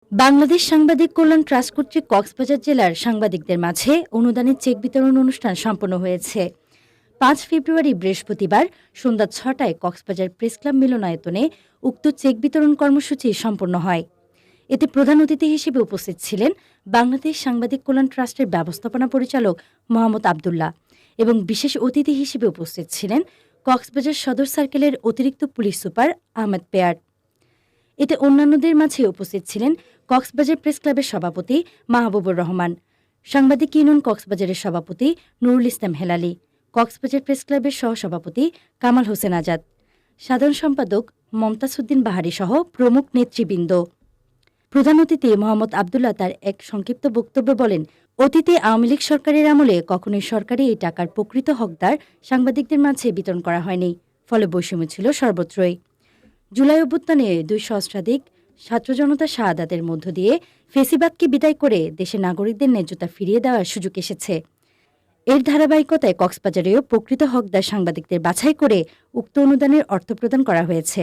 বাংলাদেশ সাংবাদিক কল্যাণ ট্রাস্ট কর্তৃক কক্সবাজার জেলার সাংবাদিকদের মাঝে অনুদানের চেক বিতরণ অনুষ্ঠান সম্পন্ন হয়েছে। ৫ ফেব্রুয়ারি বৃহস্পতিবার সন্ধ্যা ৬টায় কক্সবাজার প্রেসক্লাব মিলনায়তনে উক্ত চেক বিতরণ কর্মসূচি সম্পন্ন হয়। এতে প্রধান অতিথি হিসেবে উপস্থিত ছিলেন বাংলাদেশ সাংবাদিক কল্যাণ ট্রাস্টের ব্যবস্থাপনা পরিচালক মোহাম্মদ আবদুল্লাহ এবং বিশেষ অতিথি হিসেবে উপস্থিত ছিলেন কক্সবাজার সদর সার্কেলের অতিরিক্ত পুলিশ সুপার আহমেদ পেয়ার। এতে অন্যান্যদের মাঝে উপস্থিত ছিলেন কক্সবাজার প্রেস ক্লাবের সভাপতি মাহবুবুর রহমান, সাংবাদিক ইউনিয়ন কক্সবাজারের সভাপতি নুরুল ইসলাম হেলালি, কক্সবাজার প্রেস ক্লাবের সহসভাপতি কামাল হোসেন আজাদ, সাধারণ সম্পাদক মমতাজ উদ্দিন বাহারি সহ প্রমুখ নেতৃবৃন্দ। প্রধান অতিথি মোহাম্মদ আবদুল্লাহ তার এক সংক্ষিপ্ত বক্তব্যে বলেন, অতীতে আওয়ামী লীগ সরকারের আমলে কখনোই সরকারি এই টাকার প্রকৃত হকদার সাংবাদিকদের মাঝে বিতরণ করা হয়নি, ফলে বৈষম্য ছিল সর্বত্রই। জুলাই অভ্যুত্থানে ২০০ সহস্রাধিক ছাত্র জনতা শাহাদাতের মধ্য দিয়ে ফেসিবাদকে বিদায় করে দেশের নাগরিকদের ন্যায্যতা ফিরিয়ে দেওয়ার সুযোগ এসেছে। এর ধারাবাহিকতায় কক্সবাজারেও প্রকৃত হকদার সাংবাদিকদের বাছাই করে উক্ত অনুদানের অর্থ প্রদান করা হয়েছে।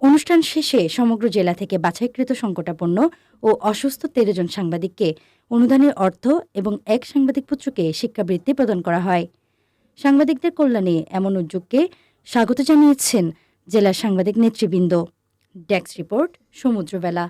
অনুষ্ঠান শেষে সমগ্র জেলা থেকে বাছাইকৃত সংকটাপন্ন ও অসুস্থ ১৩ জন সাংবাদিককে অনুদানের অর্থ এবং এক সাংবাদিক পুত্রকে শিক্ষাবৃত্তি প্রদান করা হয়। সাংবাদিকদের কল্যাণে এমন উদ্যোগকে স্বাগত জানিয়েছেন জেলার সাংবাদিক নেতৃবৃন্দ। Desk report, সমুদ্রবেলা।